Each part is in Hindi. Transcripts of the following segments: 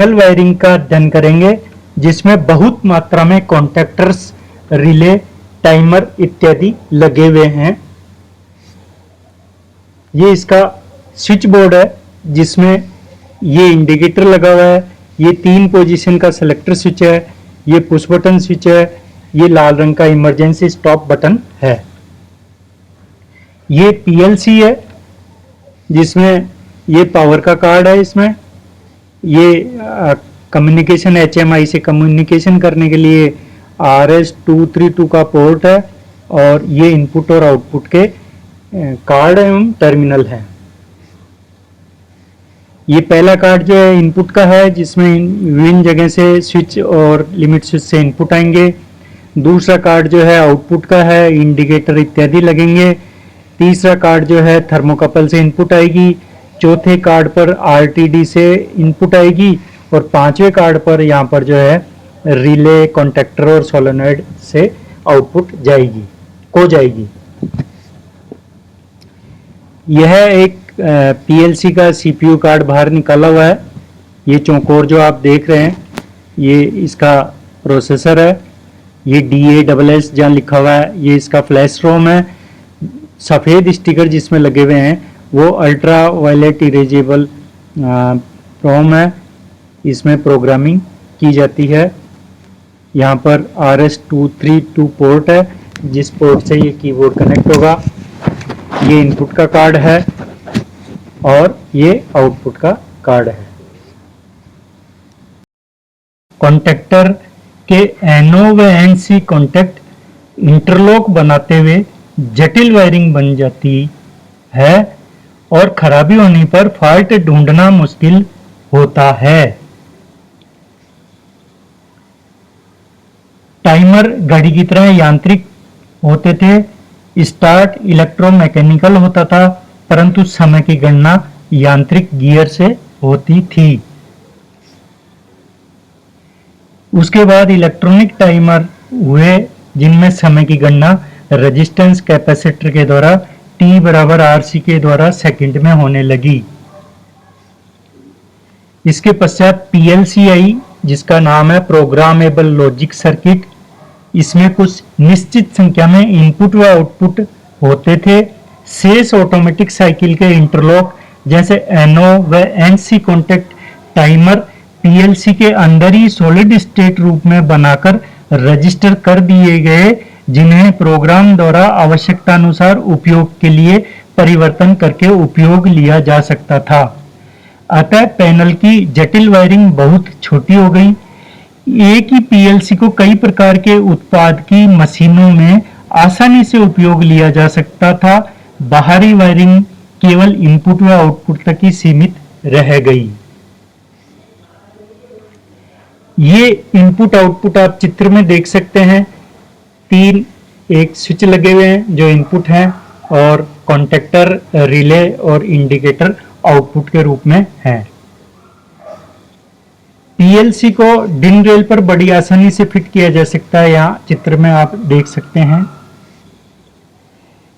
वायरिंग का अध्ययन करेंगे, जिसमें बहुत मात्रा में कॉन्टैक्टर्स, रिले, टाइमर इत्यादि लगे हुए हैं। ये इसका स्विच बोर्ड है, जिसमें ये इंडिकेटर लगा हुआ है। ये 3 पोजीशन का सेलेक्टर स्विच है, ये पुश बटन स्विच है, ये लाल रंग का इमरजेंसी स्टॉप बटन है। ये पीएलसी है, जिसमें ये पावर का कार्ड है। इसमें ये कम्युनिकेशन एचएमआई से कम्युनिकेशन करने के लिए RS-232 का पोर्ट है, और ये इनपुट और आउटपुट के कार्ड एवं टर्मिनल है। ये पहला कार्ड जो है इनपुट का है, जिसमें विभिन्न जगह से स्विच और लिमिट स्विच से इनपुट आएंगे। दूसरा कार्ड जो है आउटपुट का है, इंडिकेटर इत्यादि लगेंगे। तीसरा कार्ड जो है थर्मोकपल से इनपुट आएगी। चौथे कार्ड पर RTD से इनपुट आएगी, और पांचवें कार्ड पर यहाँ पर जो है रिले, कॉन्टैक्टर और सोलेनॉइड से आउटपुट जाएगी। यह एक PLC का CPU कार्ड बाहर निकाला हुआ है। ये चौकोर जो आप देख रहे हैं, ये इसका प्रोसेसर है। ये DASS जहाँ लिखा हुआ है, ये इसका फ्लैश रोम है। सफ़ेद स्टिकर जिसमें लगे हुए हैं वो अल्ट्रा वायलेट इरेजेबल रोम है। इसमें प्रोग्रामिंग की जाती है। यहाँ पर RS-232 पोर्ट है, जिस पोर्ट से ये कीबोर्ड कनेक्ट होगा। ये इनपुट का कार्ड है, और ये आउटपुट का कार्ड है। कॉन्टैक्टर के NO व NC कॉन्टैक्ट इंटरलॉक बनाते हुए जटिल वायरिंग बन जाती है, और खराबी होने पर फॉल्ट ढूंढना मुश्किल होता है। टाइमर घड़ी की तरह यांत्रिक होते थे। स्टार्ट इलेक्ट्रोमैकेनिकल होता था, परंतु समय की गणना यांत्रिक गियर से होती थी। उसके बाद इलेक्ट्रॉनिक टाइमर हुए, जिनमें समय की गणना रेजिस्टेंस कैपेसिटर के द्वारा T=RC के द्वारा सेकंड में होने लगी। इसके पश्चात PLC आई, जिसका नाम है प्रोग्रामेबल लॉजिक सर्किट। इसमें कुछ निश्चित संख्या में इनपुट व आउटपुट होते थे। शेष ऑटोमेटिक साइकिल के इंटरलॉक, जैसे NO व NC कॉन्टैक्ट टाइमर PLC के अंदर ही सॉलिड स्टेट रूप में बनाकर रजिस्टर कर दिए गए, जिन्हें प्रोग्राम द्वारा आवश्यकतानुसार उपयोग के लिए परिवर्तन करके उपयोग लिया जा सकता था। अतः पैनल की जटिल वायरिंग बहुत छोटी हो गई। एक ही PLC को कई प्रकार के उत्पाद की मशीनों में आसानी से उपयोग लिया जा सकता था। बाहरी वायरिंग केवल इनपुट व आउटपुट तक ही सीमित रह गई। ये इनपुट आउटपुट आप चित्र में देख सकते हैं। 3 एक स्विच लगे हुए हैं जो इनपुट हैं, और कॉन्टैक्टर, रिले और इंडिकेटर आउटपुट के रूप में हैं। PLC को डिन रेल पर बड़ी आसानी से फिट किया जा सकता है। यहाँ चित्र में आप देख सकते हैं।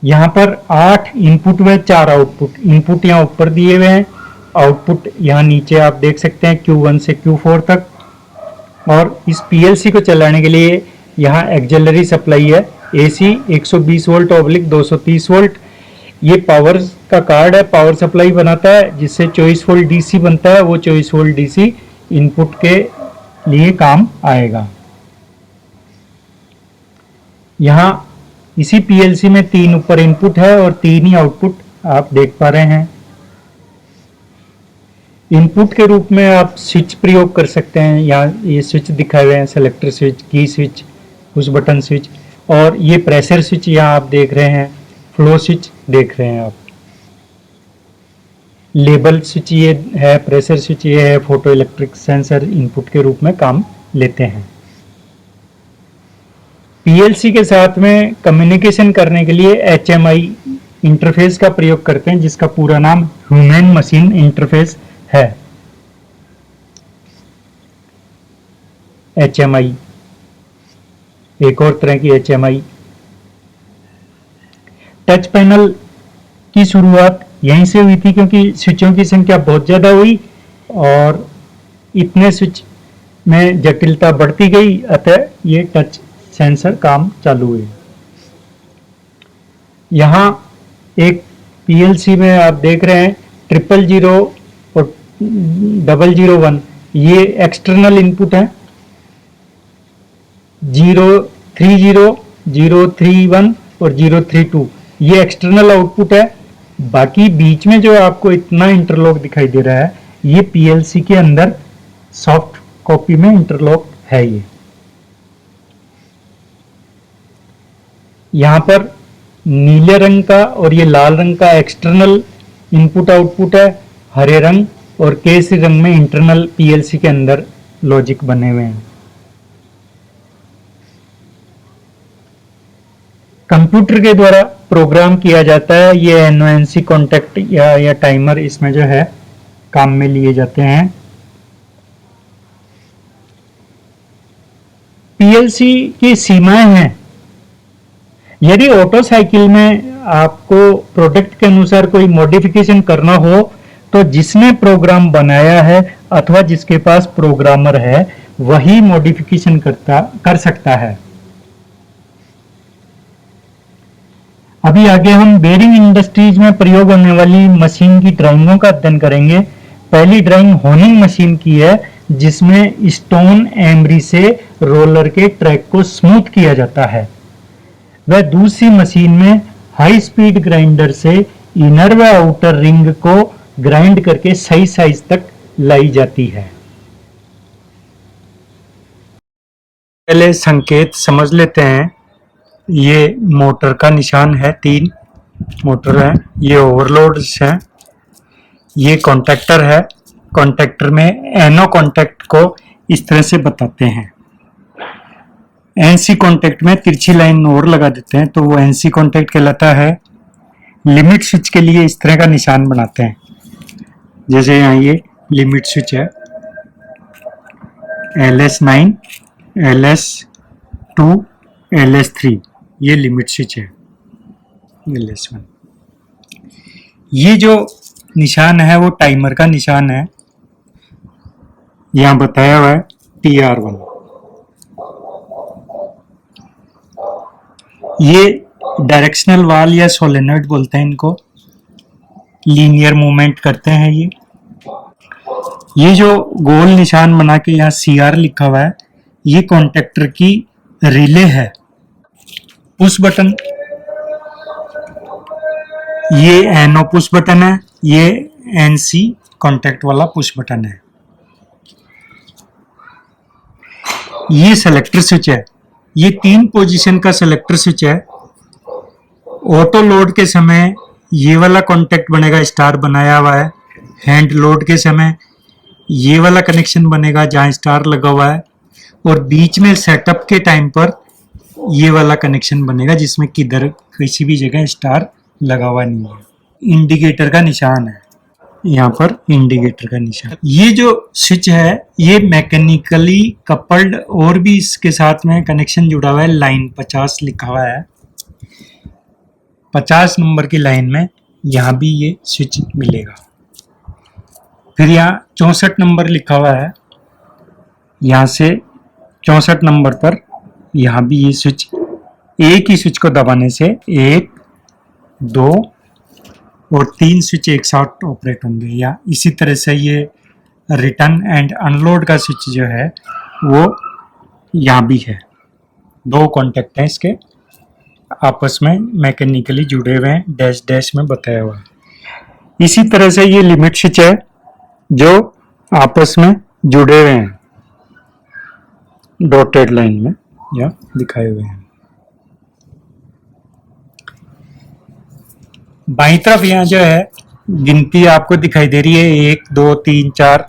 यहाँ पर 8 इनपुट व 4 आउटपुट। इनपुट यहाँ ऊपर दिए हुए हैं, आउटपुट यहाँ नीचे आप देख सकते हैं Q1 से Q4 तक। और इस PLC को चलाने के लिए यहाँ एक्सिलरी सप्लाई है, AC 120 वोल्ट / 230 वोल्ट। ये पावर का कार्ड है, पावर सप्लाई बनाता है, जिससे 24 वोल्ट DC बनता है। वो 24 वोल्ट DC इनपुट के लिए काम आएगा। यहाँ इसी PLC में 3 ऊपर इनपुट है और 3 ही आउटपुट आप देख पा रहे हैं। इनपुट के रूप में आप स्विच प्रयोग कर सकते हैं। यहाँ ये स्विच दिखाए हुए हैं, सेलेक्टर स्विच, की स्विच, पुश बटन स्विच, और ये प्रेशर स्विच यहाँ आप देख रहे हैं, फ्लो स्विच देख रहे हैं आप। लेबल स्विच ये है, प्रेशर स्विच ये है, फोटो इलेक्ट्रिक सेंसर इनपुट के रूप में काम लेते हैं। PLC के साथ में कम्युनिकेशन करने के लिए HMI इंटरफेस का प्रयोग करते हैं, जिसका पूरा नाम ह्यूमन मशीन इंटरफेस है। HMI एक और तरह की HMI। टच पैनल की शुरुआत यहीं से हुई थी, क्योंकि स्विचों की संख्या बहुत ज़्यादा हुई और इतने स्विच में जटिलता बढ़ती गई, अतः ये टच सेंसर काम चालू हुए। यहाँ एक पीएलसी में आप देख रहे हैं 000 और 001, ये एक्सटर्नल इनपुट है। 030, 031 और 032 ये एक्सटर्नल आउटपुट है। बाकी बीच में जो आपको इतना इंटरलॉक दिखाई दे रहा है, ये पीएलसी के अंदर सॉफ्ट कॉपी में इंटरलॉक है। ये यहां पर नीले रंग का और ये लाल रंग का एक्सटर्नल इनपुट आउटपुट है, हरे रंग और केसरी रंग में इंटरनल पीएलसी के अंदर लॉजिक बने हुए हैं। कंप्यूटर के द्वारा प्रोग्राम किया जाता है। ये एनओएनसी कॉन्टैक्ट या टाइमर इसमें जो है काम में लिए जाते हैं। पीएलसी की सीमाएं हैं। यदि ऑटो साइकिल में आपको प्रोडक्ट के अनुसार कोई मॉडिफिकेशन करना हो तो जिसने प्रोग्राम बनाया है अथवा जिसके पास प्रोग्रामर है वही मॉडिफिकेशन कर सकता है। अभी आगे हम बेरिंग इंडस्ट्रीज में प्रयोग होने वाली मशीन की ड्राइंगों का अध्ययन करेंगे। पहली ड्राइंग होनिंग मशीन की है, जिसमें स्टोन एमरी से रोलर के ट्रैक को स्मूथ किया जाता है। वह दूसरी मशीन में हाई स्पीड ग्राइंडर से इनर व आउटर रिंग को ग्राइंड करके सही साइज तक लाई जाती है। पहले संकेत समझ लेते हैं। ये मोटर का निशान है, 3 मोटर है। ये ओवरलोड्स है। ये कॉन्टैक्टर है। कॉन्टैक्टर में एनो कॉन्टैक्ट को इस तरह से बताते हैं। एनसी कॉन्टैक्ट में तिरछी लाइन और लगा देते हैं तो वो एनसी कॉन्टैक्ट कहलाता है। लिमिट स्विच के लिए इस तरह का निशान बनाते हैं, जैसे यहाँ ये लिमिट स्विच है, LS9, LS2, LS3, ये लिमिट स्विच है, LS1। ये जो निशान है वो टाइमर का निशान है, यहाँ बताया हुआ है TR1। ये डायरेक्शनल वाल या सोलेनॉइड बोलते हैं इनको, लीनियर मूवमेंट करते हैं। ये जो गोल निशान बना के यहाँ CR लिखा हुआ है, ये कॉन्टैक्टर की रिले है। पुश बटन, ये एनो पुश बटन है, ये एनसी कॉन्टैक्ट वाला पुश बटन है। ये सेलेक्टर स्विच है। ये 3 पोजीशन का सेलेक्टर स्विच है। ऑटो लोड के समय ये वाला कॉन्टैक्ट बनेगा, स्टार बनाया हुआ है। हैंड लोड के समय ये वाला कनेक्शन बनेगा जहां स्टार लगा हुआ है, और बीच में सेटअप के टाइम पर ये वाला कनेक्शन बनेगा जिसमें किधर किसी भी जगह स्टार लगा हुआ नहीं है। इंडिकेटर का निशान है, यहाँ पर इंडिकेटर का निशान। ये जो स्विच है ये मैकेनिकली कपल्ड और भी इसके साथ में कनेक्शन जुड़ा हुआ है। लाइन 50 लिखा हुआ है, 50 नंबर की लाइन में यहाँ भी ये स्विच मिलेगा। फिर यहाँ 64 नंबर लिखा हुआ है, यहाँ से 64 नंबर पर यहाँ भी ये स्विच, एक ही स्विच को दबाने से 1, 2 और 3 स्विच एक साथ ऑपरेट होंगे। या इसी तरह से ये रिटर्न एंड अनलोड का स्विच जो है वो यहाँ भी है। 2 कॉन्टैक्ट हैं इसके, आपस में मैकेनिकली जुड़े हुए हैं, डैश डैश में बताया हुआ है। इसी तरह से ये लिमिट स्विच है जो आपस में जुड़े हुए हैं, डॉटेड लाइन में या दिखाए हुए हैं। बाईं तरफ यहाँ जो है गिनती आपको दिखाई दे रही है, 1, 2, 3, 4,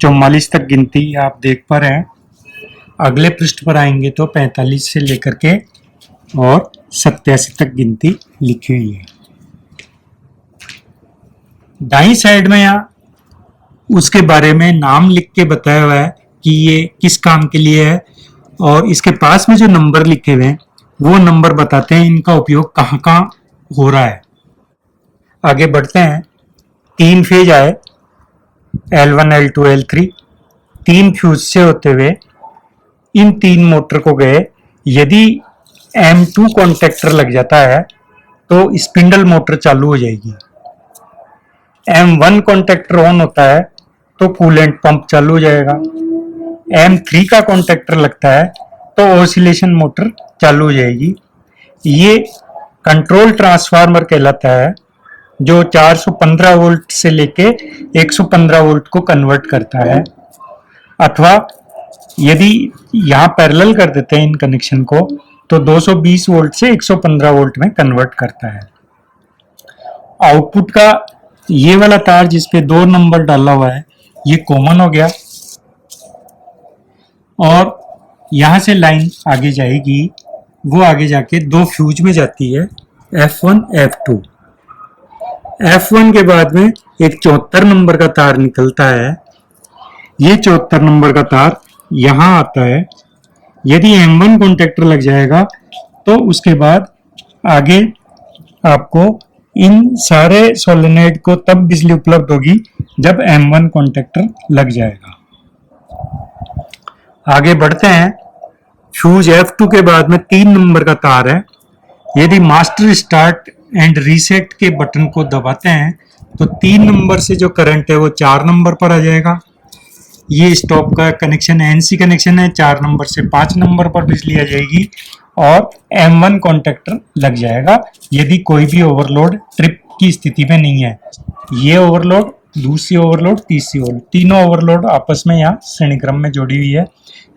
44 तक गिनती आप देख पा रहे हैं। अगले पृष्ठ पर आएंगे तो 45 से लेकर के और 87 तक गिनती लिखी हुई है। दाईं साइड में यहाँ उसके बारे में नाम लिख के बताया हुआ है कि ये किस काम के लिए है, और इसके पास में जो नंबर लिखे हुए हैं वो नंबर बताते हैं इनका उपयोग कहाँ कहाँ हो रहा है। आगे बढ़ते हैं। 3 फेज आए, L1, L2, L3 तीन फ्यूज से होते हुए इन तीन मोटर को गए। यदि M2 कॉन्टेक्टर लग जाता है तो स्पिंडल मोटर चालू हो जाएगी। M1 कॉन्टेक्टर ऑन होता है तो कूलेंट पंप चालू हो जाएगा। M3 का कॉन्टेक्टर लगता है तो ऑसिलेशन मोटर चालू हो जाएगी। ये कंट्रोल ट्रांसफार्मर कहलाता है जो 415 वोल्ट से लेके 115 वोल्ट को कन्वर्ट करता है, अथवा यदि यहाँ पैरेलल कर देते हैं इन कनेक्शन को तो 220 वोल्ट से 115 वोल्ट में कन्वर्ट करता है। आउटपुट का ये वाला तार जिसपे 2 नंबर डाला हुआ है ये कॉमन हो गया, और यहां से लाइन आगे जाएगी, वो आगे जाके 2 फ्यूज में जाती है, F1, F2। F1 के बाद में एक 74 नंबर का तार निकलता है। ये 74 नंबर का तार यहां आता है। यदि M1 कॉन्टेक्टर लग जाएगा तो उसके बाद आगे आपको इन सारे सोलेनॉइड को तब बिजली उपलब्ध होगी जब M1 कॉन्टेक्टर लग जाएगा। आगे बढ़ते हैं। फ्यूज F2 के बाद में 3 नंबर का तार है। यदि मास्टर स्टार्ट एंड रीसेट के बटन को दबाते हैं तो 3 नंबर से जो करंट है वो 4 नंबर पर आ जाएगा। ये स्टॉप का कनेक्शन NC कनेक्शन है। 4 नंबर से 5 नंबर पर बिजली आ जाएगी और M1 कॉन्टेक्टर लग जाएगा यदि कोई भी ओवरलोड ट्रिप की स्थिति में नहीं है। ये ओवरलोड, दूसरी ओवरलोड, तीसरी ओवरलोड, तीनों ओवरलोड आपस में यहाँ श्रेणी क्रम में जोड़ी हुई है।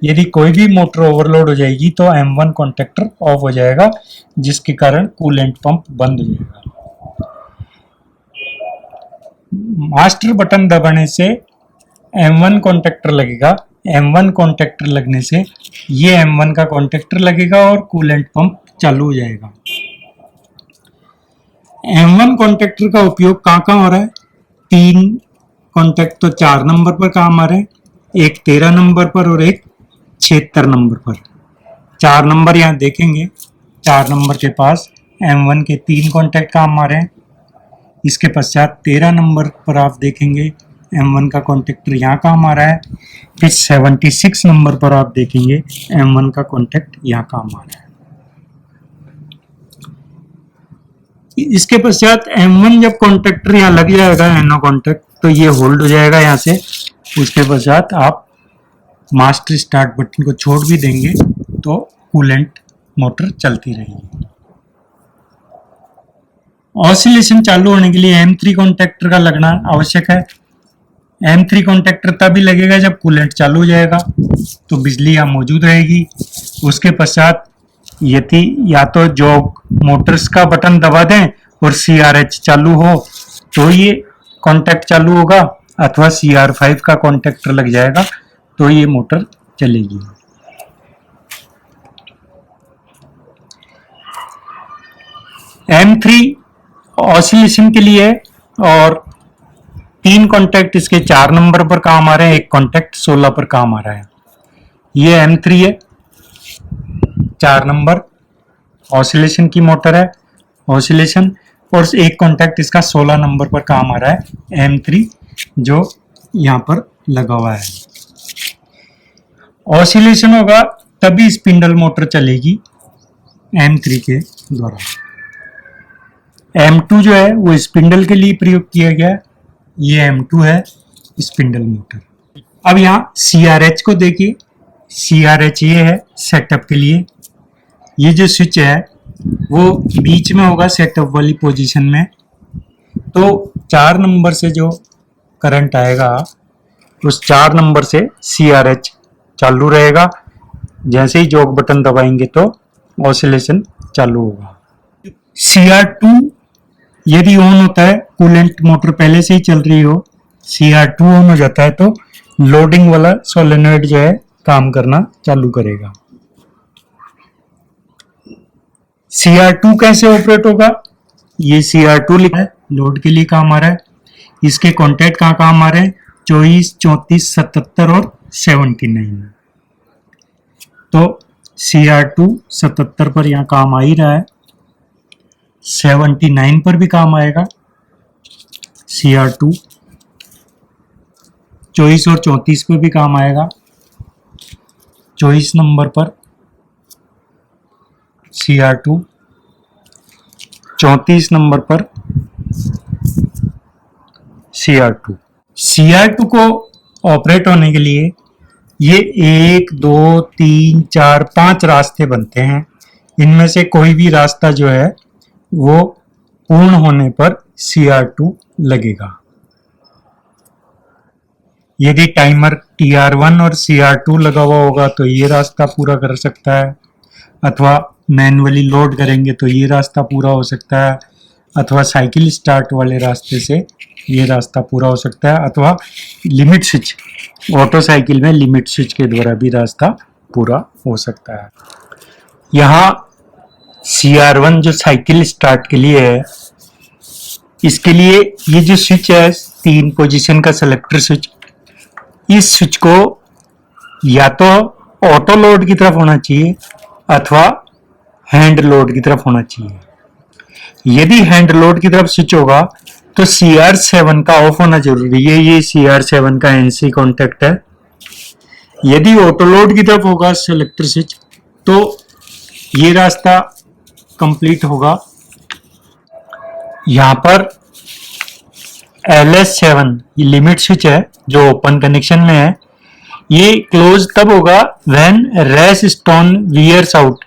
यदि कोई भी मोटर ओवरलोड हो जाएगी तो M1 कॉन्टेक्टर ऑफ हो जाएगा, जिसके कारण कूलेंट पंप बंद हो जाएगा। मास्टर बटन दबाने से M1 कॉन्टेक्टर लगेगा। M1 कॉन्टेक्टर लगने से ये M1 का कॉन्टेक्टर लगेगा और कूलेंट पंप चालू हो जाएगा। M1 कॉन्टेक्टर का उपयोग कहाँ हो रहा है? 3 कॉन्टेक्ट तो 4 नंबर पर काम आ रहे हैं, एक 13 नंबर पर और एक 76 नंबर पर। 4 नंबर यहाँ देखेंगे, 4 नंबर के पास M1 के 3 कॉन्टेक्ट काम आ रहे हैं। इसके पश्चात 13 नंबर पर आप देखेंगे M1 का कॉन्टेक्टर यहाँ काम आ रहा है। फिर 76 नंबर पर आप देखेंगे M1 का कॉन्टेक्ट यहाँ काम आ रहा है। इसके पश्चात M1 जब कॉन्टेक्टर यहाँ लग जाएगा, NO कॉन्टेक्ट, तो ये होल्ड हो जाएगा यहाँ से। उसके पश्चात आप मास्टर स्टार्ट बटन को छोड़ भी देंगे तो कूलेंट मोटर चलती रहेगी। ऑसिलेशन चालू होने के लिए M3 कॉन्टेक्टर का लगना आवश्यक है। M3 कॉन्टेक्टर तभी लगेगा जब कूलेंट चालू हो जाएगा, तो बिजली यहाँ मौजूद रहेगी। उसके पश्चात यदि या तो जॉग मोटर्स का बटन दबा दें और CRH चालू हो तो ये कॉन्टेक्ट चालू होगा, अथवा CR5 का कॉन्टेक्टर लग जाएगा तो ये मोटर चलेगी। M3 ऑसिलेशन के लिए और 3 कॉन्टेक्ट इसके 4 नंबर पर काम आ रहे हैं, एक कॉन्टेक्ट 16 पर काम आ रहा है। ये M3 है, 4 नंबर ऑसिलेशन की मोटर है। ऑसिलेशन और एक कॉन्टेक्ट इसका 16 नंबर पर काम आ रहा है, M3 जो यहाँ पर लगा हुआ है। ऑसिलेशन होगा तभी स्पिंडल मोटर चलेगी M3 के द्वारा। M2 जो है वो स्पिंडल के लिए प्रयोग किया गया है। ये M2 है, स्पिंडल मोटर। अब यहाँ CRH को देखिए। CRH ये है सेटअप के लिए। ये जो स्विच है वो बीच में होगा सेटअप वाली पोजीशन में, तो 4 नंबर से जो करंट आएगा उस 4 नंबर से CRH चालू रहेगा। जैसे ही जॉक बटन दबाएंगे तो ऑसिलेशन चालू होगा। CR2 यदि ऑन होता है, कूलेंट मोटर पहले से ही चल रही हो, CR2 ऑन हो जाता है तो लोडिंग वाला सोलेनॉइड जो है काम करना चालू करेगा। CR2 कैसे ऑपरेट होगा? ये CR2 लिखा है, लोड के लिए काम आ रहा है। इसके कॉन्टेक्ट कहाँ काम आ रहे हैं? 24, 34, 77 और 79। तो CR2 77 पर यहाँ काम आ ही रहा है, 79 पर भी काम आएगा। CR2 24 और 34 पे भी काम आएगा। 24 नंबर पर CR2, 34 नंबर पर CR2। CR2 को ऑपरेट होने के लिए ये 1, 2, 3, 4, 5 रास्ते बनते हैं। इनमें से कोई भी रास्ता जो है वो पूर्ण होने पर CR2 लगेगा। यदि टाइमर TR1 और CR2 लगा हुआ होगा तो ये रास्ता पूरा कर सकता है, अथवा मैनुअली लोड करेंगे तो ये रास्ता पूरा हो सकता है, अथवा साइकिल स्टार्ट वाले रास्ते से ये रास्ता पूरा हो सकता है, अथवा लिमिट स्विच, ऑटो साइकिल में लिमिट स्विच के द्वारा भी रास्ता पूरा हो सकता है। यहाँ CR1 जो साइकिल स्टार्ट के लिए है, इसके लिए ये जो स्विच है 3 पोजीशन का सेलेक्टर स्विच, इस स्विच को या तो ऑटो लोड की तरफ होना चाहिए अथवा हैंड लोड की तरफ होना चाहिए। यदि हैंड लोड की तरफ स्विच होगा तो CR7 का ऑफ होना जरूरी है। ये CR7 का NC कॉन्टेक्ट है। यदि ऑटो लोड की तरफ होगा सेलेक्टर स्विच तो ये रास्ता कंप्लीट होगा। यहां पर LS7 ये लिमिट स्विच है जो ओपन कनेक्शन में है। ये क्लोज तब होगा when race stone wears out.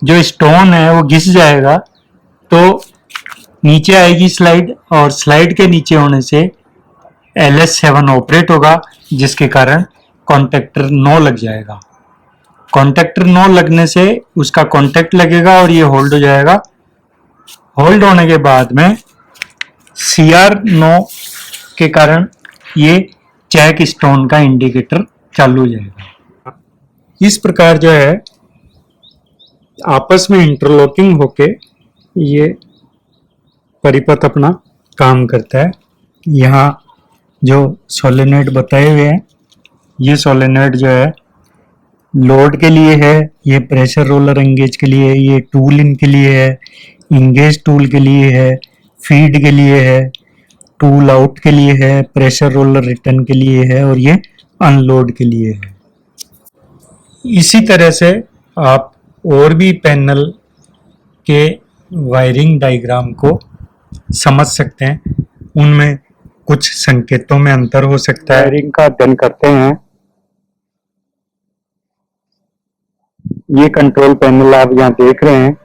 जो स्टोन है वो घिस जाएगा तो नीचे आएगी स्लाइड, और स्लाइड के नीचे होने से LS7 ऑपरेट होगा, जिसके कारण कॉन्टेक्टर नो लग जाएगा। कॉन्टेक्टर नो लगने से उसका कॉन्टेक्ट लगेगा और ये होल्ड हो जाएगा। होल्ड होने के बाद में CR9 के कारण ये चेक स्टोन का इंडिकेटर चालू हो जाएगा। इस प्रकार जो है आपस में इंटरलॉकिंग होके ये परिपथ अपना काम करता है। यहाँ जो सोलेनॉइड बताए हुए हैं, ये सोलेनॉइड जो है लोड के लिए है, ये प्रेशर रोलर एंगेज के लिए है, ये टूल इन के लिए है, इंगेज टूल के लिए है, फीड के लिए है, टूल आउट के लिए है, प्रेशर रोलर रिटर्न के लिए है, और ये अनलोड के लिए है। इसी तरह से आप और भी पैनल के वायरिंग डायग्राम को समझ सकते हैं। उनमें कुछ संकेतों में अंतर हो सकता है। वायरिंग का अध्ययन करते हैं। ये कंट्रोल पैनल आप यहाँ देख रहे हैं,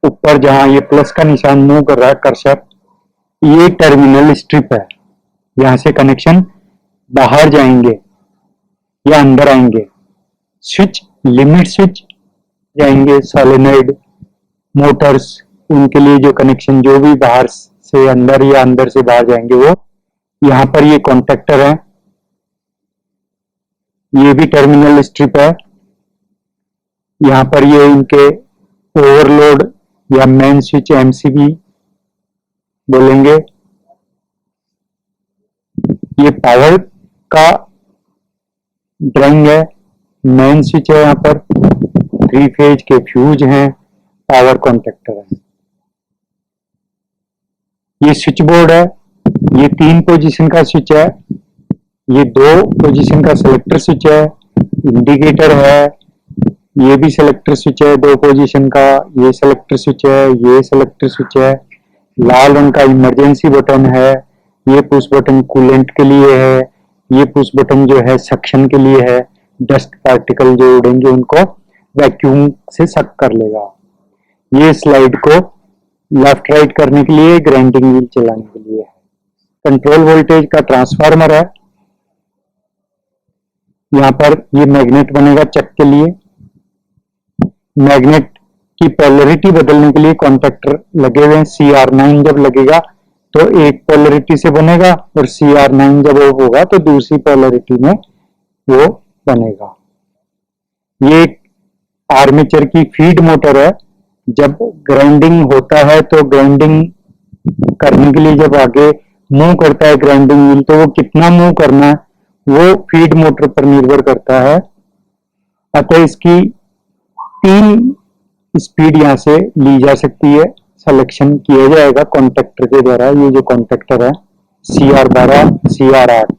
ऊपर जहां ये प्लस का निशान मूव कर रहा है कर्सर, ये टर्मिनल स्ट्रिप है। यहां से कनेक्शन बाहर जाएंगे या अंदर आएंगे। स्विच, लिमिट स्विच जाएंगे, सोलेनॉइड, मोटर्स, उनके लिए जो कनेक्शन जो भी बाहर से अंदर या अंदर से बाहर जाएंगे वो यहाँ पर ये कॉन्टेक्टर है। ये भी टर्मिनल स्ट्रिप है। यहाँ पर ये इनके ओवरलोड या मेन स्विच MCB बोलेंगे। ये पावर का ड्राइंग है, मेन स्विच है। यहाँ पर 3 फेज के फ्यूज हैं, पावर कॉन्टेक्टर है। ये स्विच बोर्ड है। ये 3 पोजीशन का स्विच है, ये 2 पोजीशन का सेलेक्टर स्विच है, इंडिकेटर है, ये भी सेलेक्टर स्विच है 2 पोजीशन का, ये सेलेक्टर स्विच है, ये सेलेक्टर स्विच है। लाल रंग का इमरजेंसी बटन है, ये पुश बटन कूलेंट के लिए है, ये पुश बटन जो है सक्शन के लिए है। डस्ट पार्टिकल जो उड़ेंगे उनको वैक्यूम से सक कर लेगा। ये स्लाइड को लेफ्ट राइट करने के लिए, ग्राइंडिंग व्हील चलाने के लिए है। कंट्रोल वोल्टेज का ट्रांसफार्मर है। यहाँ पर ये मैग्नेट बनेगा चक के लिए। मैग्नेट की पोलरिटी बदलने के लिए कॉन्टेक्टर लगे हुए हैं। CR9 जब लगेगा तो एक पोलरिटी से बनेगा, और CR9 जब ऑफ होगा तो दूसरी पोलरिटी में वो बनेगा। ये आर्मेचर की फीड मोटर है। जब ग्राइंडिंग होता है तो ग्राइंडिंग करने के लिए जब आगे मूव करता है ग्राइंडिंग व्हील, तो वो कितना मूव करना है वो फीड मोटर पर निर्भर करता है। अतः इसकी 3 स्पीड यहां से ली जा सकती है। सिलेक्शन किया जाएगा कॉन्टेक्टर के द्वारा। ये जो कॉन्टेक्टर है CR12, CR8,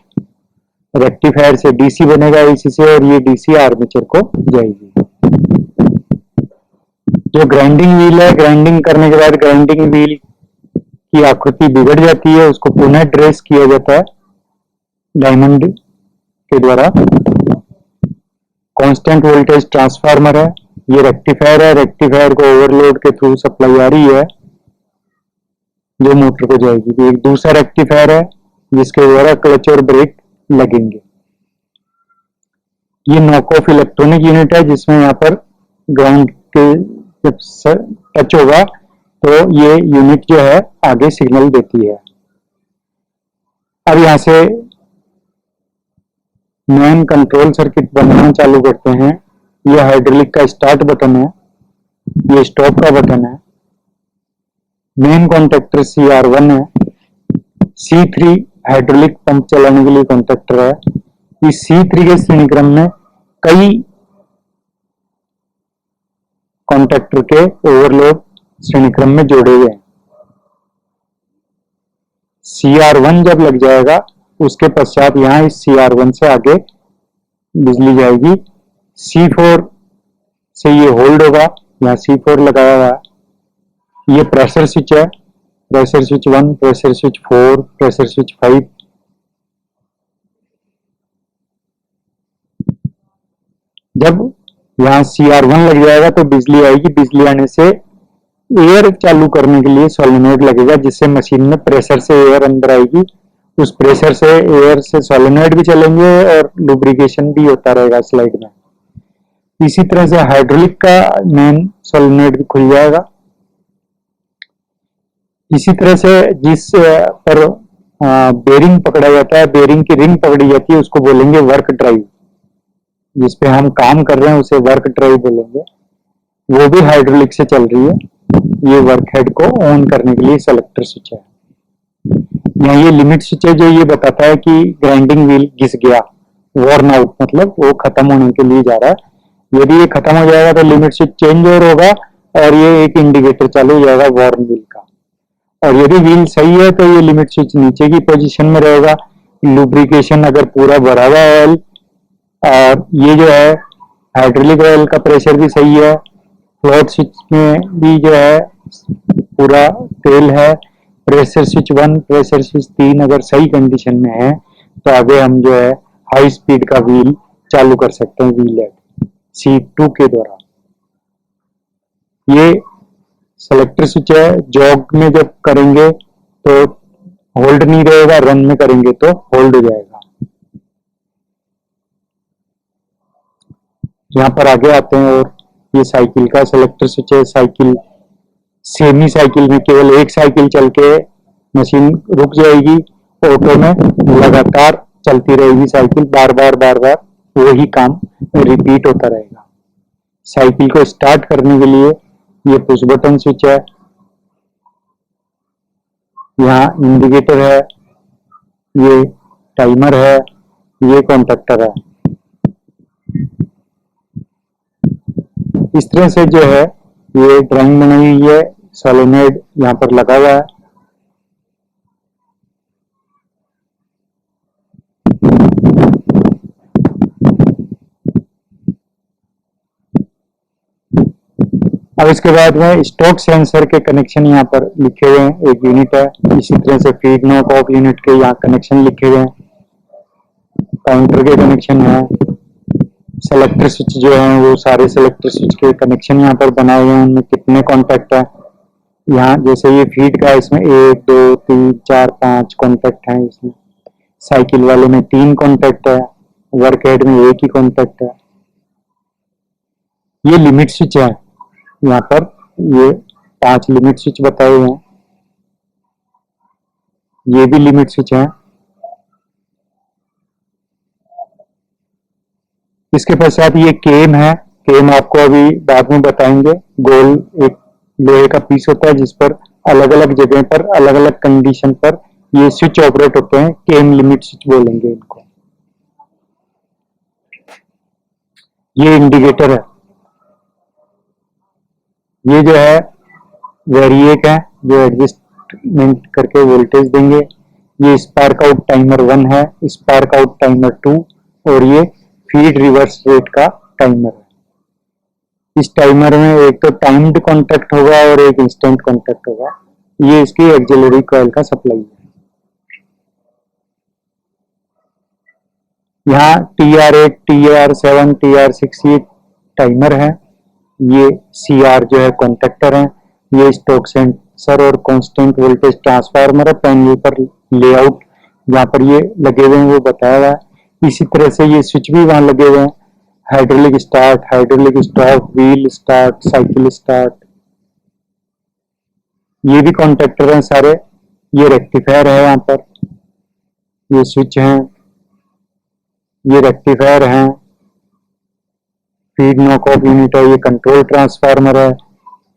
रेक्टिफायर से डीसी बनेगा इसी से, और ये डीसी आर्मेचर को जाएगी। जो ग्राइंडिंग व्हील है, ग्राइंडिंग करने के बाद ग्राइंडिंग व्हील की आकृति बिगड़ जाती है, उसको पुनः ड्रेस किया जाता है डायमंड के द्वारा। कांस्टेंट वोल्टेज ट्रांसफार्मर है, ये रेक्टिफायर है, रेक्टिफायर को ओवरलोड के थ्रू सप्लाई आ रही है जो मोटर को जाएगी। एक दूसरा रेक्टिफायर है जिसके द्वारा क्लच और ब्रेक लगेंगे। ये नॉक ऑफ इलेक्ट्रॉनिक यूनिट है जिसमें यहाँ पर ग्राउंड के जब टच होगा तो ये यूनिट जो है आगे सिग्नल देती है। अब यहाँ से मेन कंट्रोल सर्किट बनाना चालू करते हैं। ये हाइड्रोलिक का स्टार्ट बटन है, ये स्टॉप का बटन है। मेन कॉन्टेक्टर CR1 है, C3 हाइड्रोलिक पंप चलाने के लिए कॉन्टेक्टर है। इस C3 के श्रेणी क्रम में कई कॉन्टेक्टर के ओवरलोड श्रेणी क्रम में जोड़े हुए हैं। CR1 जब लग जाएगा उसके पश्चात यहाँ इस CR1 से आगे बिजली जाएगी। C4 से ये होल्ड होगा, यहाँ C4 लगाया हुआ है। ये प्रेशर स्विच है, pressure switch 1, pressure switch 4, pressure switch 5। जब यहाँ CR1 लग जाएगा तो बिजली आएगी, बिजली आने से एयर चालू करने के लिए सोलेनोइड लगेगा जिससे मशीन में प्रेशर से एयर अंदर आएगी। उस प्रेशर से एयर से सोलेनोइड भी चलेंगे और लुब्रिकेशन भी होता रहेगा स्लाइड में। इसी तरह से हाइड्रोलिक का मेन सोलेनोइड भी खुल जाएगा। इसी तरह से जिस पर बेरिंग पकड़ा जाता है, बेरिंग की रिंग पकड़ी जाती है, उसको बोलेंगे वर्क ड्राइव। जिस पे हम काम कर रहे हैं उसे वर्क ड्राइव बोलेंगे, वो भी हाइड्रोलिक से चल रही है। ये वर्क हेड को ऑन करने के लिए सेलेक्टर स्विच है। यहाँ ये लिमिट स्विच है जो ये बताता है कि ग्राइंडिंग व्हील घिस गया, वॉर्न आउट, मतलब वो खत्म होने के लिए जा रहा है। यदि ये खत्म हो जाएगा तो लिमिट स्विच चेंज ओवर होगा और ये एक इंडिकेटर चालू हो जाएगा वॉर्न व्हील का। और यदि व्हील सही है तो ये लिमिट स्विच नीचे की पोजीशन में रहेगा। लुब्रिकेशन अगर पूरा भरा हुआ ऑयल, और ये जो है हाइड्रोलिक ऑयल का प्रेशर भी सही है, फ्लोट स्विच में भी जो है पूरा तेल है, प्रेशर स्विच 1, प्रेशर स्विच 3 अगर सही कंडीशन में है तो आगे हम जो है हाई स्पीड का व्हील चालू कर सकते हैं व्हील हेड C2 के द्वारा। ये सेलेक्टर स्विच है, जॉग में जब करेंगे तो होल्ड नहीं रहेगा, रन में करेंगे तो होल्ड हो जाएगा। यहाँ पर आगे आते हैं और ये साइकिल का सेलेक्टर स्विच है। साइकिल सेमी साइकिल में केवल एक साइकिल चल के मशीन रुक जाएगी, ऑटो में लगातार चलती रहेगी साइकिल, बार बार वही काम रिपीट होता रहेगा। साइकिल को स्टार्ट करने के लिए ये पुश बटन स्विच है, यहाँ इंडिकेटर है, ये टाइमर है, ये कॉन्टेक्टर है। इस तरह से जो है ये ड्राइंग बनाई हुई है, सोलेनोइड यहाँ पर लगा हुआ है। अब इसके बाद में स्टॉक सेंसर के कनेक्शन यहाँ पर लिखे हुए हैं, एक यूनिट है। इसी तरह से फीड नॉक ऑफ यूनिट के यहाँ कनेक्शन लिखे हुए हैं, काउंटर के कनेक्शन है। सेलेक्टर स्विच जो है वो सारे सेलेक्टर स्विच के कनेक्शन यहाँ पर बनाए हुए हैं, उनमें कितने कॉन्टैक्ट है। यहाँ जैसे ये फीड का, इसमें 1 2 3 4 5 कॉन्टैक्ट हैं। इसमें साइकिल वाले में 3 कॉन्टैक्ट है, वर्क हेड में 1 ही कॉन्टैक्ट है। ये लिमिट स्विच है, यहाँ पर ये 5 लिमिट स्विच बताए हुए हैं, ये भी लिमिट स्विच है। इसके पश्चात ये केम है, केम आपको अभी बाद में बताएंगे। गोल एक लोहे का पीस होता है जिस पर अलग अलग जगह पर अलग अलग कंडीशन पर ये स्विच ऑपरेट होते हैं, केम लिमिट स्विच बोलेंगे इनको। ये इंडिकेटर है, ये जो है वेरिएक है जो एडजस्टमेंट करके वोल्टेज देंगे। ये स्पार्क आउट टाइमर 1 है, स्पार्क आउट टाइमर 2 और ये फीड रिवर्स रेट का टाइमर है। इस टाइमर में एक तो टाइम्ड कॉन्टैक्ट होगा और एक इंस्टेंट कॉन्टैक्ट होगा। ये इसकी एक्सिलरी कॉइल का सप्लाई है। यहाँ TR8, TR7, TR6 ये टाइमर है। ये CR जो है कॉन्टैक्टर है। ये स्टॉक सेंसर और कांस्टेंट वोल्टेज ट्रांसफार्मर है। पैनल पर लेआउट जहाँ पर ये लगे हुए हैं वो बताया हुआ है। इसी तरह से ये स्विच भी वहां लगे हुए हैं। Hydraulic start, hydraulic stop, wheel start, cycle start, ये भी कॉन्टैक्टर हैं सारे। ये रेक्टिफायर है, यहाँ पर ये स्विच हैं, ये रेक्टिफायर हैं। फीड नॉक ऑफ यूनिट है, ये कंट्रोल ट्रांसफार्मर है।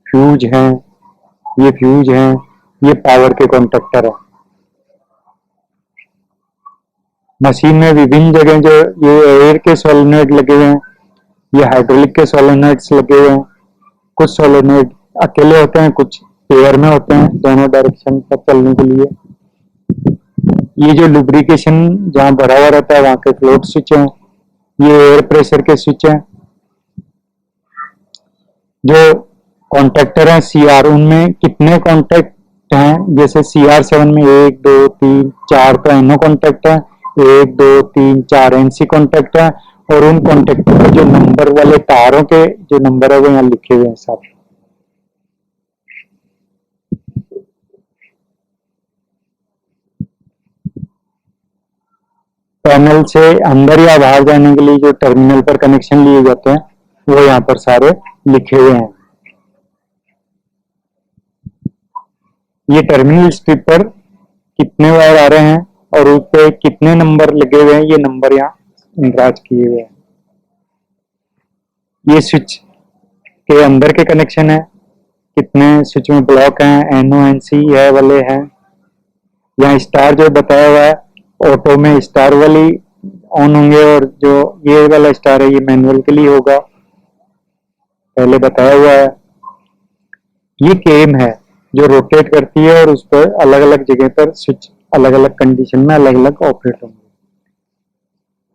फ्यूज हैं, ये फ्यूज हैं। ये पावर के कॉन्टैक्टर है। मशीन में विभिन्न जगह जो ये एयर के सोलेनॉइड लगे हुए हैं, ये हाइड्रोलिक के सोलेनॉइड्स लगे हुए हैं। कुछ सोलेनॉइड अकेले होते हैं, कुछ पेयर में होते हैं दोनों डायरेक्शन पर चलने के लिए। ये जो लुब्रिकेशन जहाँ भरा हुआ रहता है वहां के फ्लोट स्विच हैं। ये एयर प्रेशर के स्विच हैं। जो कॉन्टैक्टर हैं CR, उनमें कितने कॉन्टैक्ट हैं, जैसे CR7 में 1 2 3 4 तो NO कॉन्टैक्ट है, 1 2 3 4 NC कॉन्टैक्ट है। और उन कॉन्टैक्टर के जो नंबर वाले तारों के जो नंबर है वो यहाँ लिखे हुए हैं सब। पैनल से अंदर या बाहर जाने के लिए जो टर्मिनल पर कनेक्शन लिए जाते हैं वो यहाँ पर सारे लिखे हुए हैं। ये टर्मिनल स्ट्रिप पर कितने वायर आ रहे हैं और उस पे कितने नंबर लगे हुए हैं, ये नंबर यहाँ इंद्राज किए हुए हैं। ये स्विच के अंदर के कनेक्शन है, कितने स्विच में ब्लॉक हैं, NO NC है वाले हैं। यहाँ स्टार जो बताया हुआ है, ऑटो में स्टार वाली ऑन होंगे और जो ये वाला स्टार है ये मैनुअल के लिए होगा, पहले बताया हुआ है। ये केम है जो रोटेट करती है और उस पर अलग अलग जगह पर स्विच अलग अलग कंडीशन में अलग अलग ऑपरेट होंगे।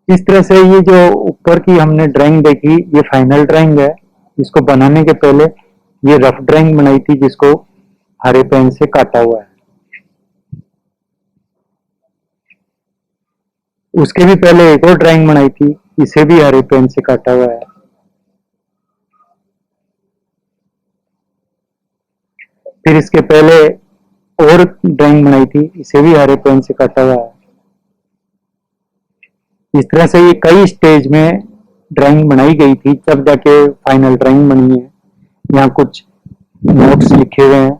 इस तरह से ये जो ऊपर की हमने ड्राइंग देखी ये फाइनल ड्राइंग है। इसको बनाने के पहले ये रफ ड्राइंग बनाई थी जिसको हरे पेन से काटा हुआ है। उसके भी पहले एक और ड्राइंग बनाई थी, इसे भी हरे पेन से काटा हुआ है। फिर इसके पहले और ड्राइंग बनाई थी, इसे भी हरे पेन से काटा हुआ है। इस तरह से ये कई स्टेज में ड्राइंग बनाई गई थी तब जाके फाइनल ड्राइंग बनी है। यहाँ कुछ नोट्स लिखे हुए हैं,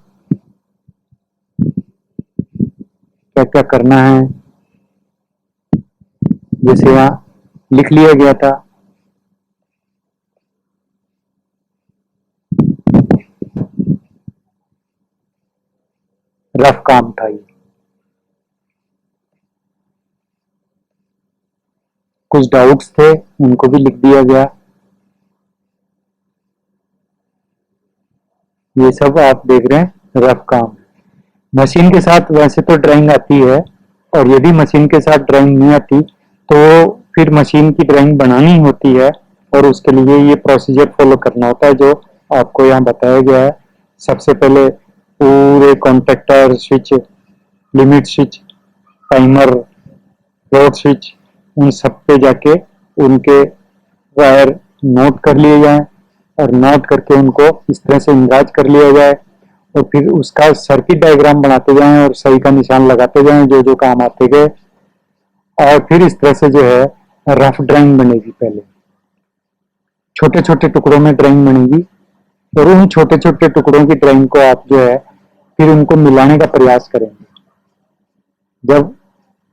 क्या क्या करना है, जैसे यहाँ लिख लिया गया था। रफ काम था ये। कुछ डाउट्स थे उनको भी लिख दिया गया। ये सब आप देख रहे हैं रफ काम। मशीन के साथ वैसे तो ड्राइंग आती है और यदि मशीन के साथ ड्राइंग नहीं आती तो फिर मशीन की ड्राइंग बनानी होती है और उसके लिए ये प्रोसीजर फॉलो करना होता है जो आपको यहाँ बताया गया है। सबसे पहले पूरे contactor, switch, limit switch, timer, float switch, उन सब पे जाके उनके वायर नोट कर लिए जाए और नोट करके उनको इस तरह से इंद्राज कर लिया जाए और फिर उसका सर्किट डायग्राम बनाते जाएं और सही का निशान लगाते जाएं जो जो काम आते गए। और फिर इस तरह से जो है रफ ड्राइंग बनेगी। पहले छोटे छोटे टुकड़ों में ड्राइंग बनेगी और उन छोटे छोटे टुकड़ों की ड्राइंग को आप जो है फिर उनको मिलाने का प्रयास करेंगे। जब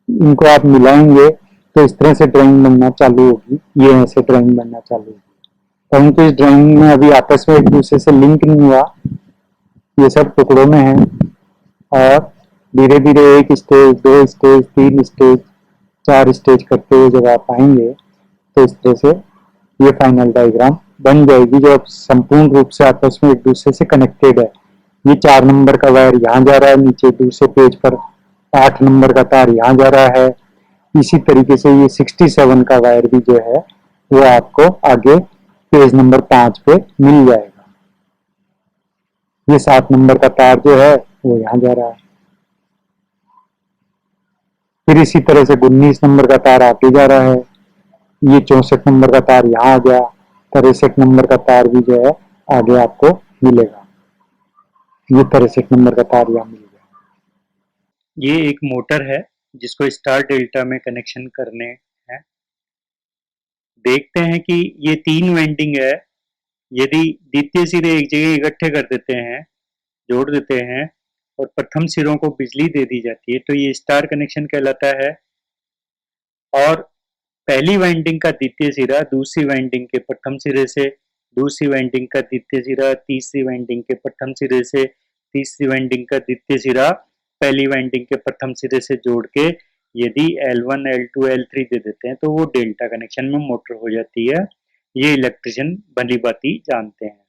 इनको आप मिलाएंगे तो इस तरह से ड्राइंग बनना चालू होगी, ये ऐसे ड्राइंग बनना चालू होगी। परंतु इस ड्राइंग में अभी आपस में एक दूसरे से लिंक नहीं हुआ, ये सब टुकड़ों में है और धीरे धीरे एक स्टेज, 2 स्टेज, 3 स्टेज, 4 स्टेज करते हुए जब आप आएंगे तो इस तरह से ये फाइनल डायग्राम बन जाएगी जो अब संपूर्ण रूप से आपस में एक दूसरे से कनेक्टेड है। ये 4 नंबर का वायर यहाँ जा रहा है नीचे दूसरे पेज पर 8 नंबर का तार यहाँ जा रहा है। इसी तरीके से ये 67 का वायर भी जो है वो आपको आगे पेज नंबर 5 पे मिल जाएगा। ये 7 नंबर का तार जो है वो यहाँ जा रहा है। फिर इसी तरह से 19 नंबर का तार आगे जा रहा है। ये 64 नंबर का तार यहाँ आ गया। 63 नंबर का तार भी जो है आगे आपको मिलेगा। ये 63 नंबर का तार यहाँ मिल गया। ये एक मोटर है जिसको स्टार डेल्टा में कनेक्शन करने हैं। देखते हैं कि ये 3 वाइंडिंग है। यदि द्वितीय सिरे एक जगह इकट्ठे कर देते हैं, जोड़ देते हैं और प्रथम सिरों को बिजली दे दी जाती है तो ये स्टार कनेक्शन कहलाता है। और पहली वाइंडिंग का द्वितीय सिरा दूसरी वाइंडिंग के प्रथम सिरे से, दूसरी वाइंडिंग का द्वितीय सिरा तीसरी वाइंडिंग के प्रथम सिरे से, तीसरी वाइंडिंग का द्वितीय सिरा पहली वाइंडिंग के प्रथम सिरे से जोड़ के यदि L1, L2, L3 दे देते हैं तो वो डेल्टा कनेक्शन में मोटर हो जाती है। ये इलेक्ट्रिशियन भली भांति जानते हैं।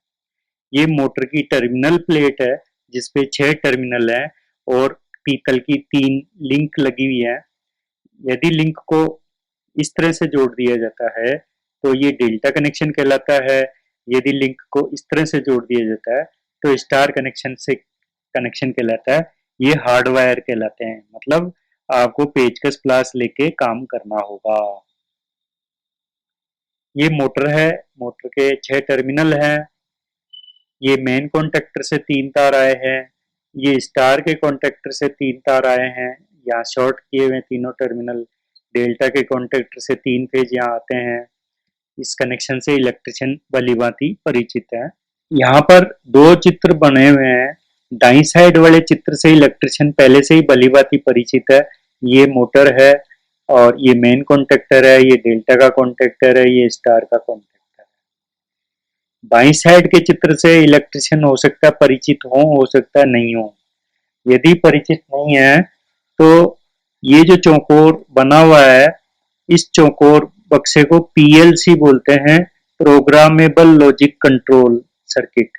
ये मोटर की टर्मिनल प्लेट है जिसपे 6 टर्मिनल है और पीतल की 3 लिंक लगी हुई है। यदि लिंक को इस तरह से जोड़ दिया जाता है तो ये डेल्टा कनेक्शन कहलाता है। यदि लिंक को इस तरह से जोड़ दिया जाता है तो स्टार कनेक्शन कहलाता है। ये हार्डवायर कहलाते हैं, मतलब आपको पेचकस प्लास लेके काम करना होगा। ये मोटर है, मोटर के 6 टर्मिनल हैं। ये मेन कॉन्टेक्टर से 3 तार आए हैं। ये स्टार के कॉन्टेक्टर से 3 तार आए हैं। यहाँ शॉर्ट किए हुए तीनों टर्मिनल। डेल्टा के कॉन्टेक्टर से 3 फेज यहाँ आते हैं। इस कनेक्शन से इलेक्ट्रिशियन भली भांति परिचित है। यहाँ पर 2 चित्र बने हुए हैं। दाईं साइड वाले चित्र से इलेक्ट्रिशियन पहले से ही भली भांति परिचित है। ये मोटर है और ये मेन कॉन्टेक्टर है, ये डेल्टा का कॉन्टेक्टर है, ये स्टार का कॉन्टेक्टर है। बाईं साइड के चित्र से इलेक्ट्रिशियन हो सकता है परिचित हो सकता है नहीं हो। यदि परिचित नहीं है तो ये जो चौकोर बना हुआ है, इस चौकोर बक्से को PLC बोलते हैं, प्रोग्रामेबल लॉजिक कंट्रोल सर्किट।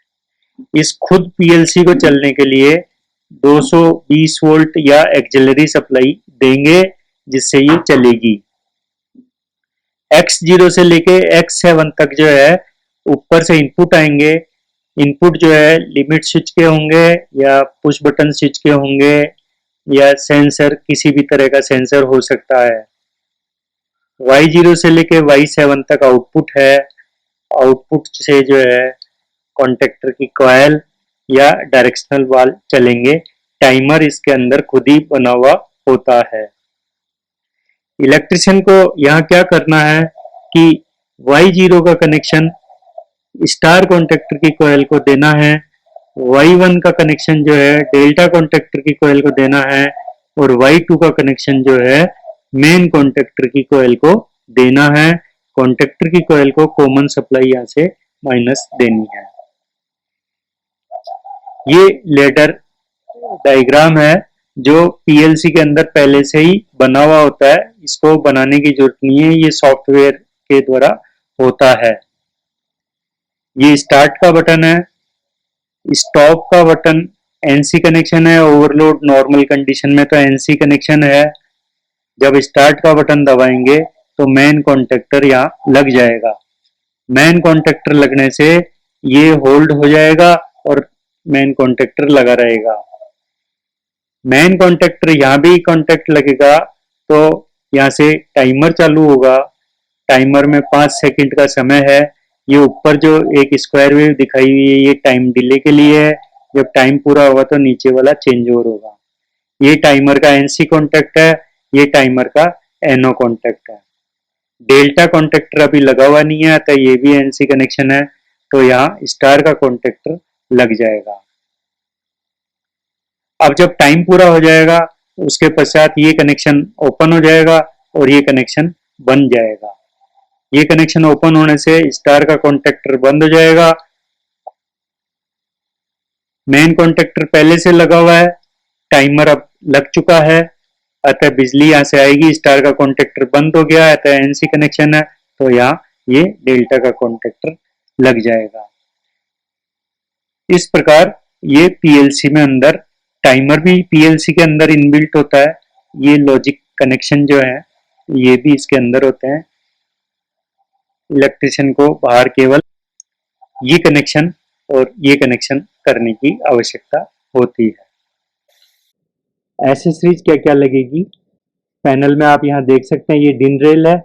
इस खुद PLC को चलने के लिए 220 वोल्ट या एक्सिलरी सप्लाई देंगे जिससे ये चलेगी। X0 से लेके X7 तक जो है ऊपर से इनपुट आएंगे। इनपुट जो है लिमिट स्विच के होंगे या पुश बटन स्विच के होंगे या सेंसर, किसी भी तरह का सेंसर हो सकता है। Y0 से लेके Y7 तक आउटपुट है। आउटपुट से जो है कॉन्टेक्टर की कॉइल या डायरेक्शनल वाल्व चलेंगे। टाइमर इसके अंदर खुद ही बना हुआ होता है। इलेक्ट्रिशियन को यहाँ क्या करना है कि Y0 का कनेक्शन स्टार कॉन्टेक्टर की कॉइल को देना है, Y1 का कनेक्शन जो है डेल्टा कॉन्टेक्टर की कॉइल को देना है और Y2 का कनेक्शन जो है मेन कॉन्टेक्टर की कॉइल को देना है। कॉन्टेक्टर की कॉइल को कॉमन सप्लाई यहाँ से माइनस देनी है। ये लेडर डायग्राम है जो PLC के अंदर पहले से ही बना हुआ होता है। इसको बनाने की जरूरत नहीं है, ये सॉफ्टवेयर के द्वारा होता है। ये स्टार्ट का बटन है, स्टॉप का बटन NC कनेक्शन है। ओवरलोड नॉर्मल कंडीशन में तो NC कनेक्शन है। जब स्टार्ट का बटन दबाएंगे तो मेन कॉन्टेक्टर यहाँ लग जाएगा। मेन कॉन्टेक्टर लगने से ये होल्ड हो जाएगा और मेन कॉन्टेक्टर लगा रहेगा। मेन कॉन्टेक्टर यहाँ भी कॉन्टेक्ट लगेगा तो यहाँ से टाइमर चालू होगा। टाइमर में 5 सेकंड का समय है। ये ऊपर जो एक स्क्वायर वेव दिखाई हुई है ये टाइम डिले के लिए है। जब टाइम पूरा होगा तो नीचे वाला चेंज ओवर होगा। ये टाइमर का NC कॉन्टेक्ट है, ये टाइमर का NO कॉन्टेक्ट है। डेल्टा कॉन्टेक्टर अभी लगा हुआ नहीं है तो ये भी NC कनेक्शन है, तो यहाँ स्टार का कॉन्टेक्टर लग जाएगा। अब जब टाइम पूरा हो जाएगा उसके पश्चात ये कनेक्शन ओपन हो जाएगा और ये कनेक्शन बन जाएगा। ये कनेक्शन ओपन होने से स्टार का कॉन्टेक्टर बंद हो जाएगा। मेन कॉन्टेक्टर पहले से लगा हुआ है, टाइमर अब लग चुका है, अतः बिजली यहाँ से आएगी। स्टार का कॉन्टेक्टर बंद हो गया, अतः NC कनेक्शन है तो यहाँ ये डेल्टा का कॉन्टेक्टर लग जाएगा। इस प्रकार ये PLC में अंदर टाइमर भी पीएलसी के अंदर इनबिल्ट होता है। ये लॉजिक कनेक्शन जो है ये भी इसके अंदर होते हैं। इलेक्ट्रिशियन को बाहर केवल ये कनेक्शन और ये कनेक्शन करने की आवश्यकता होती है। एसेसरीज क्या क्या लगेगी पैनल में, आप यहाँ देख सकते हैं। ये डिन रेल है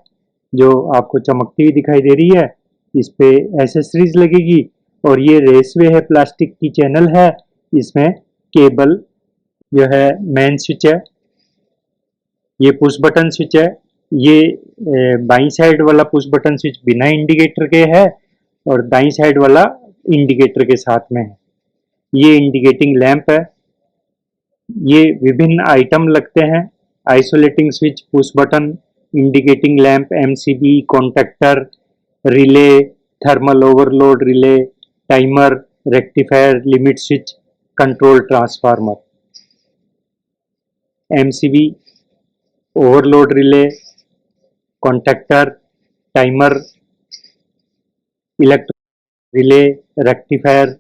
जो आपको चमकती हुई दिखाई दे रही है, इस पे एसेसरीज लगेगी। और ये रेसवे है, प्लास्टिक की चैनल है, इसमें केबल जो है, मेन स्विच है, ये पुश बटन स्विच है। ये बाई साइड वाला पुश बटन स्विच बिना इंडिकेटर के है और दाई साइड वाला इंडिकेटर के साथ में है। ये इंडिकेटिंग लैंप है। ये विभिन्न आइटम लगते हैं, isolating switch, push button, indicating lamp, MCB, contactor, relay, thermal overload relay, timer, rectifier, limit switch, control transformer, MCB, overload relay, contactor, timer, electric relay, rectifier,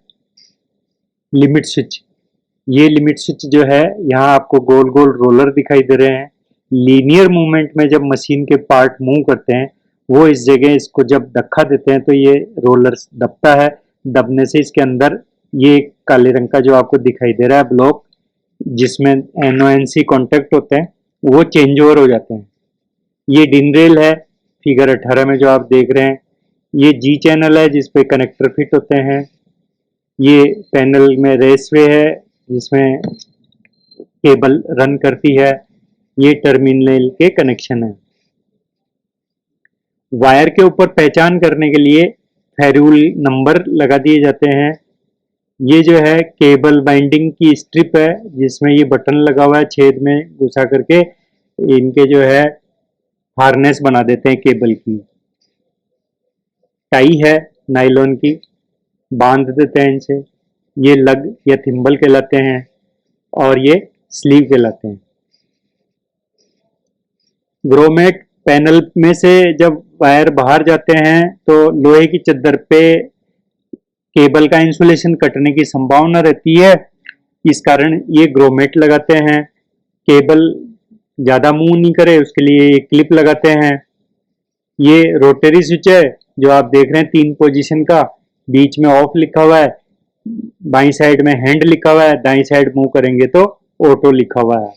limit switch. ये लिमिट स्विच जो है, यहाँ आपको गोल गोल रोलर दिखाई दे रहे हैं। लीनियर मूवमेंट में जब मशीन के पार्ट मूव करते हैं, वो इस जगह इसको जब धक्का देते हैं तो ये रोलर दबता है। दबने से इसके अंदर ये काले रंग का जो आपको दिखाई दे रहा है ब्लॉक, जिसमें एनओएनसी कॉन्टेक्ट होते हैं, वो चेंज ओवर हो जाते हैं। ये डिन रेल है फिगर 18 में जो आप देख रहे हैं। ये जी चैनल है जिसपे कनेक्टर फिट होते हैं। ये पैनल में रेसवे है जिसमें केबल रन करती है। ये टर्मिनल के कनेक्शन है। वायर के ऊपर पहचान करने के लिए फेरूल नंबर लगा दिए जाते हैं। ये जो है केबल बाइंडिंग की स्ट्रिप है जिसमें ये बटन लगा हुआ है, छेद में घुसा करके इनके जो है हार्नेस बना देते हैं केबल की। टाई है नायलॉन की, बांध देते हैं इनसे। ये लग या थिम्बल कहलाते हैं और ये स्लीव कहलाते हैं। ग्रोमेट पैनल में से जब वायर बाहर जाते हैं तो लोहे की चद्दर पे केबल का इंसुलेशन कटने की संभावना रहती है, इस कारण ये ग्रोमेट लगाते हैं। केबल ज्यादा मूव नहीं करे उसके लिए ये क्लिप लगाते हैं। ये रोटरी स्विच है जो आप देख रहे हैं 3 पोजीशन का, बीच में ऑफ लिखा हुआ है, बाई साइड में हैंड लिखा हुआ है, दाई साइड मूव करेंगे तो ऑटो लिखा हुआ है।